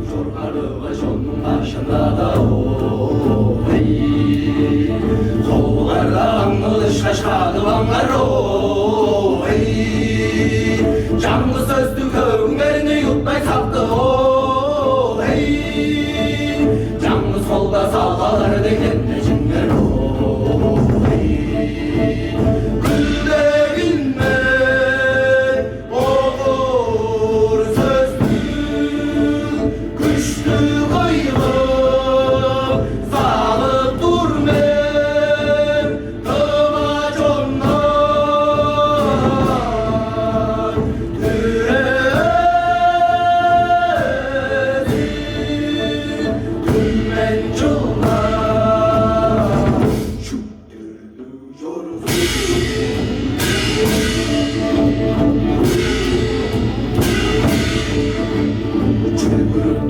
Jorgalığa jonun başında da oy Kovularda anılış kaşkadı vanlar oy Canlı sözlü kövünlerini yutmay kalktı oy Canlı solda sağlar dekende cinler oy Güllerinde olur sözlü Güçlü kıyılıp sağlıp durmam Kıvaç onlar Türezim Gülmen çıllar Şu türlü yorulur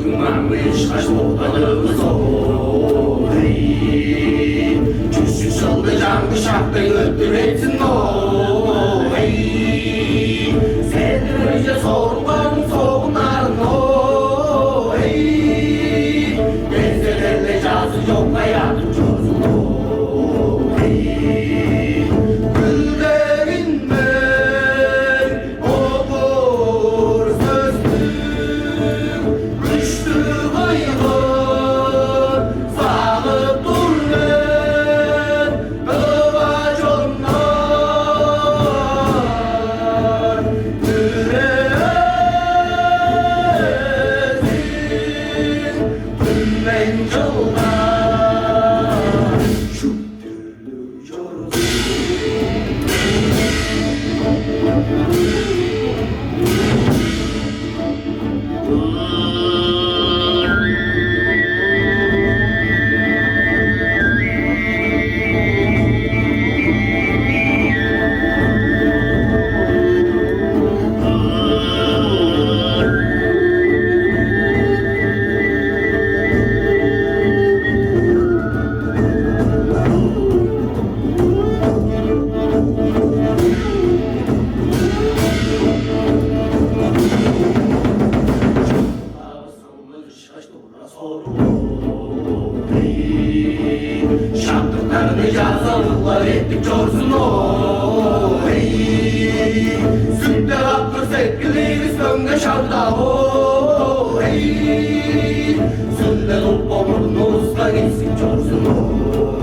Dumanmış kaç boğdanımız oy Cüssü çıldı canlı şahtı öttür etsin oy Senin önce soğukan soğunların oy Benzelerle cazı yok hayatım çözün oy Güllerinden olur sözlü Güçlü kıyılır sağlıp durmam Kıvaç onlar Türezim Tümmen çıllar Şu türlü yorulur Şartlıklarını yazalıklar ettik çorsun oy Sütle attır sevgiliriz dönge şarda oy Sütle toplamurun usta gitsin çorsun oy